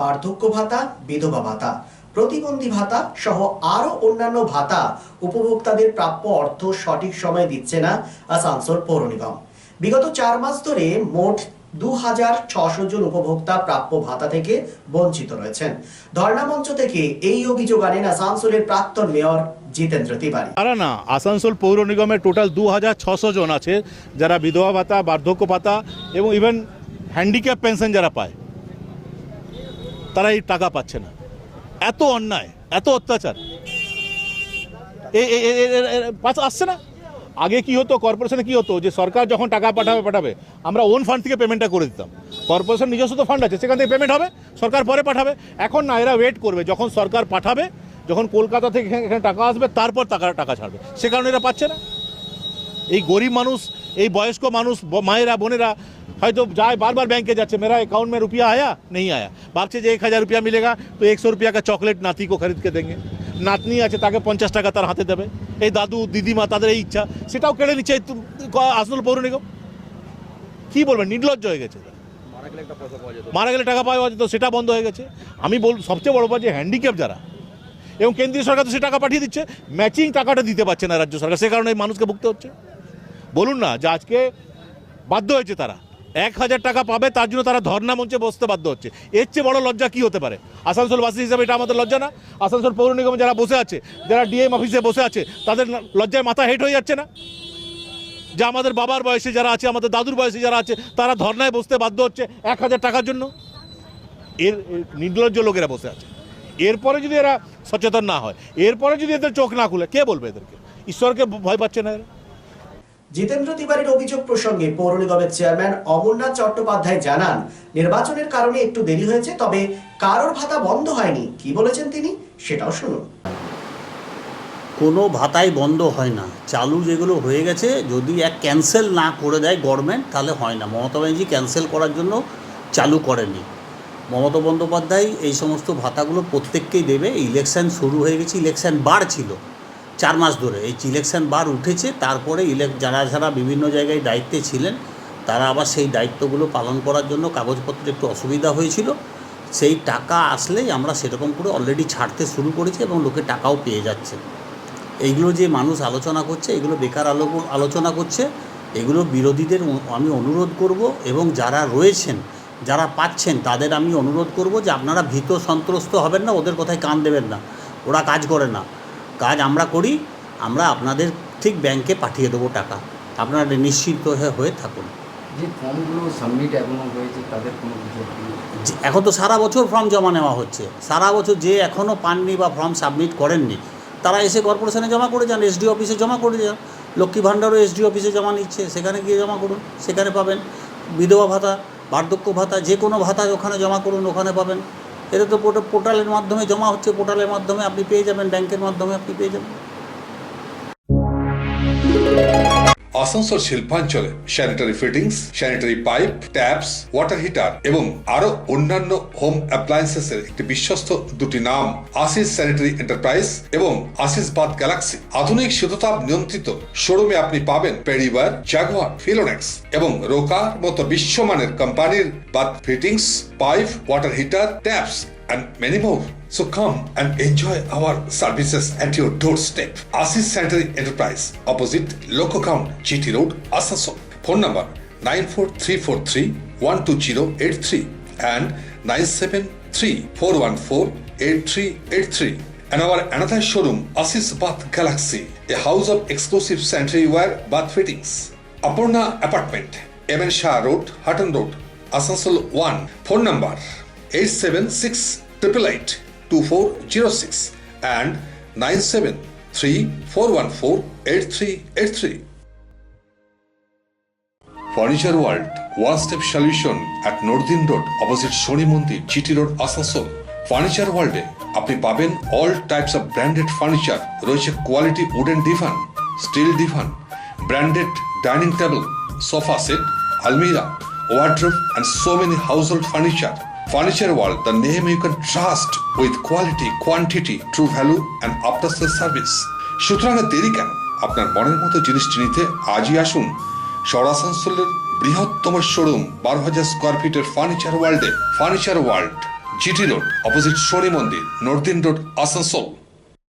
বার্ধক্য ভাতা, বিধবা ভাতা, প্রতিবন্ধী ভাতা সহ আরো অন্যান্য ভাতা উপভোক্তাদের প্রাপ্য অর্থ সঠিক সময়ে দিচ্ছে না আসানসোল পৌর নিগম। বিগত 4 মাস ধরে মোট 2600 জন উপভোক্তা প্রাপ্য ভাতা থেকে বঞ্চিত রয়েছেন। ধর্ণা মঞ্চ থেকে এই অভিযোগ আনেন আসানসোলের প্রাক্তন মেয়র জিতেন্দ্র তিওয়ারি। না, আসানসোল পৌর নিগমের টোটাল 2600 জন আছে যারা বিধবা ভাতা, বার্ধক্য ভাতা এবং ইভেন হ্যান্ডিক্যাপ পেনশন যারা পায়, তারা এই টাকা পাচ্ছে না। এত অন্যায়, এত অত্যাচার আসছে না। আগে কি হতো, কর্পোরেশনে কি হতো যে সরকার যখন টাকা পাঠাবে আমরা ওন ফান্ড থেকে পেমেন্টটা করে দিতাম। কর্পোরেশন নিজস্ব তো ফান্ড আছে, সেখান থেকে পেমেন্ট হবে, সরকার পরে পাঠাবে। এখন না, এরা ওয়েট করবে যখন সরকার পাঠাবে, যখন কলকাতা থেকে এখানে টাকা আসবে তারপর টাকা ছাড়বে। সে কারণে এরা পাচ্ছে না। এই গরিব মানুষ, এই বয়স্ক মানুষ, মায়েরা বোনেরা হয়তো যায়, বারবার ব্যাংকে যাচ্ছে, मेरा अकाउंट में रुपया आया नहीं आया, ভাবছে যে 1000 रुपया मिलेगा तो 100 रुपया का चॉकलेट नाती को खरीद के देंगे। নাতনি আছে, তাকে 50 টাকা তার হাতে দেবে। এই দাদু দিদিমা, তাদের এই ইচ্ছা, সেটাও কেড়ে নিচ্ছে আসানসোল পৌর নিগম। কী বলবেন, নির্লজ্জ হয়ে গেছে। মারা গেলে টাকা পাওয়া যেত, সেটা বন্ধ হয়ে গেছে। আমি সবচেয়ে বড় কথা যে হ্যান্ডিক্যাপ যারা, এবং কেন্দ্রীয় সরকার তো সে টাকা পাঠিয়ে দিচ্ছে, ম্যাচিং টাকাটা দিতে পারছে না রাজ্য সরকার, সে কারণে এই মানুষকে ভুগতে হচ্ছে। বলুন না যে আজকে বাধ্য হয়েছে তারা 1000 টাকা পাবে, তার জন্য তারা ধর্ণা মঞ্চে বসতে বাধ্য হচ্ছে। এর চেয়ে বড় লজ্জা কি হতে পারে? আসানসোলবাসী হিসাবে এটা আমাদের লজ্জা না? আসানসোল পৌর নিগমে যারা বসে আছে, যারা ডিএম অফিসে বসে আছে, তাদের লজ্জায় মাথা হেঁট হয়ে যাচ্ছে না? যা আমাদের বাবার বয়সে যারা আছে, আমাদের দাদুর বয়সে যারা আছে, তারা ধর্ণায় বসতে বাধ্য হচ্ছে 1000 টাকার জন্য। এর নির্লজ্জ লোকেরা বসে আছে। এরপরে যদি এরা সচেতন না হয়, এরপরে যদি এদের চোখ না খুলে, কে বলবে এদেরকে? ঈশ্বরকে ভয় পাচ্ছে না এরা? জিতেন্দ্র তিওয়ারির অভিযোগ প্রসঙ্গে পৌর নিগমের চেয়ারম্যান অমরনাথ চট্টোপাধ্যায় জানান, নির্বাচনের কারণে একটু দেরি হয়েছে, তবে কারোর ভাতা বন্ধ হয়নি। কি বলেছেন তিনি, সেটাও শুনুন। কোনো ভাতাই বন্ধ হয় না। চালু যেগুলো হয়ে গেছে, যদি ক্যান্সেল না করে দেয় গভর্নমেন্ট, তাহলে হয় না। মমতা ব্যানার্জি ক্যান্সেল করার জন্য চালু করেনি। মমতা বন্দ্যোপাধ্যায় এই সমস্ত ভাতাগুলো প্রত্যেককেই দেবে। ইলেকশন শুরু হয়ে গেছে, ইলেকশন বার ছিল 4 মাস ধরে। এই ইলেকশন বার উঠেছে, তারপরে যারা বিভিন্ন জায়গায় দায়িত্বে ছিলেন, তারা আবার সেই দায়িত্বগুলো পালন করার জন্য কাগজপত্রে একটু অসুবিধা হয়েছিল। সেই টাকা আসলেই আমরা সেরকম করে অলরেডি ছাড়তে শুরু করেছি এবং লোকে টাকাও পেয়ে যাচ্ছে। এইগুলো যে মানুষ আলোচনা করছে, এগুলো বেকার আলোচনা করছে। এগুলো বিরোধীদের আমি অনুরোধ করব, এবং যারা রয়েছেন, যারা পাচ্ছেন, তাদের আমি অনুরোধ করব যে আপনারা ভীত সন্ত্রস্ত হবেন না, ওদের কথায় কান দেবেন না। ওরা কাজ করে না, কাজ আমরা করি। আমরা আপনাদের ঠিক ব্যাংকে পাঠিয়ে দেবো টাকা, আপনারা নিশ্চিন্ত হয়ে থাকুন। যে ফর্মগুলো সাবমিট এখনও হয়েছে, তাদের কোনো এখন তো সারা বছর ফর্ম জমা নেওয়া হচ্ছে। সারা বছর যে এখনও পাননি বা ফর্ম সাবমিট করেননি, তারা এসে কর্পোরেশনে জমা করে যান, এসডি অফিসে জমা করে যান। লক্ষ্মী ভাণ্ডারও এসডি অফিসে জমা নিচ্ছে, সেখানে গিয়ে জমা করুন, সেখানে পাবেন। বিধবা ভাতা, বার্ধক্য ভাতা, যে কোনো ভাতা ওখানে জমা করুন, ওখানে পাবেন। এটা তো পোর্টালের মাধ্যমে জমা হচ্ছে, পোর্টালের মাধ্যমে আপনি পেয়ে যাবেন, ব্যাংকের মাধ্যমে আপনি পেয়ে যাবেন। আসানসোল শিল্পাঞ্চলে sanitary fittings, sanitary pipe, taps, water heater এবং আরো অন্যান্য হোম অ্যাপ্লায়েন্সেসের একটি বিশ্বস্ত দুটি নাম আশিস স্যানিটারি এন্টারপ্রাইজ এবং আশিস বাথ গ্যালাক্সি। আধুনিক শীততাপ নিয়ন্ত্রিত শোরুমে আপনি পাবেন পেরিবার, জাগুয়ার, ফিলোনেক্স এবং রোকার মতো বিশ্বমানের কোম্পানির bath fittings, pipe, water heater, taps and many more. So come and enjoy our services at your doorstep. Asis Sanitary Enterprise, opposite Loco Count, GT Road, Asansol. Phone number 94343-12083 and 973-414-8383. And our another showroom, Asis Bath Galaxy, a house of exclusive sanitary ware bath fittings. Aparna Apartment, MN Shah Road, Hutton Road, Asansol 1. Phone number 876-888-2406 and 973-414-8383. Furniture World, one-step solution at Nordin Road, opposite Shoni Mandir, GT Road, Asansol. Furniture World এ আপনি পাবেন all types of branded furniture. রয়েছে quality wooden divan, steel divan, branded dining table, sofa set, almirah, wardrobe and so many household furniture. Furniture World, the name you can trust with quality, quantity, true value and after sales service. সুতরাং দেরি কেন? আপনার মনের মতো জিনিসটি নিতে আজই আসুন শহর আসানসোলের বৃহত্তম শোরুম 12,000 স্কয়ার ফিটের ফার্নিচার ওয়ার্ল্ডে। Furniture world, GT road opposite Shani মন্দির, নর্দিন রোড, আসানসোল।